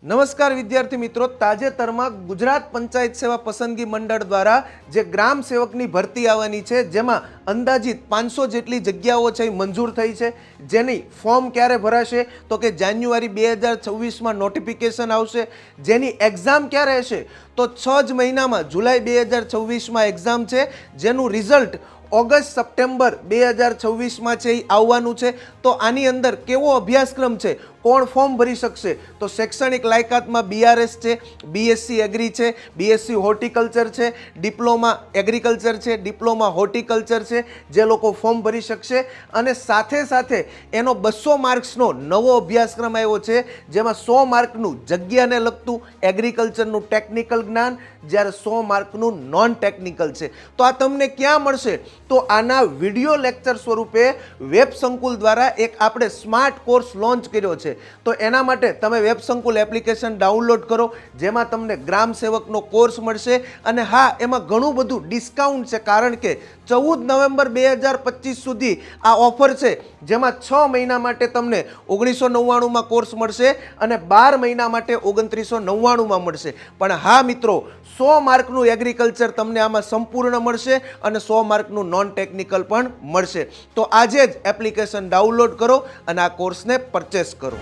નમસ્કાર વિદ્યાર્થી મિત્રો, તાજેતરમાં ગુજરાત પંચાયત સેવા પસંદગી મંડળ દ્વારા જે ગ્રામ સેવકની ભરતી આવવાની છે, જેમાં અંદાજિત 500 જેટલી જગ્યાઓ છે મંજૂર થઈ છે. જેની ફોર્મ ક્યારે ભરાશે તો કે જાન્યુઆરી 2026માં નોટિફિકેશન આવશે. જેની એક્ઝામ ક્યારે હશે તો 6 જ મહિનામાં જુલાઈ 2026માં એક્ઝામ છે, જેનું રિઝલ્ટ ઓગસ્ટ સપ્ટેમ્બર 2026માં છે એ આવવાનું છે. તો આની અંદર કેવો અભ્યાસક્રમ છે, કોણ ફોર્મ ભરી શકશે તો શૈક્ષણિક લાયકાતમાં BRS છે, BSc એગ્રી છે, BSc હોર્ટિકલ્ચર છે, ડિપ્લોમા એગ્રીકલ્ચર છે, ડિપ્લોમા હોર્ટિકલ્ચર છે, જે લોકો ફોર્મ ભરી શકશે. અને સાથે સાથે એનો 200 માર્ક્સનો નવો અભ્યાસક્રમ આવ્યો છે, જેમાં 100 માર્કનું જગ્યાને લગતું એગ્રીકલ્ચરનું ટેકનિકલ જ્ઞાન, જ્યારે 100 માર્કનું નોન ટેકનિકલ છે. તો આ તમને ક્યાં મળશે તો આના વિડીયો લેક્ચર સ્વરૂપે વેબ સંકુલ દ્વારા એક આપણે સ્માર્ટ કોર્સ લોન્ચ કર્યો છે. તો એના માટે તમે વેબ સંકુલ એપ્લિકેશન ડાઉનલોડ કરો, જેમાં તમને ગ્રામ સેવકનો કોર્સ મળશે. અને હા, એમાં ઘણું બધું ડિસ્કાઉન્ટ છે, કારણ કે 14 નવેમ્બર 2025 સુધી આ ઓફર છે, જેમાં 6 મહિના માટે તમને 1999માં કોર્સ મળશે અને 12 મહિના માટે 2999માં મળશે. પણ હા મિત્રો, 100 માર્કનું એગ્રીકલ્ચર તમને આમાં સંપૂર્ણ મળશે અને 100 માર્કનું નોન ટેકનિકલ પણ મળશે. તો આજે જ એપ્લિકેશન ડાઉનલોડ કરો અને આ કોર્સને પરચેસ કરો.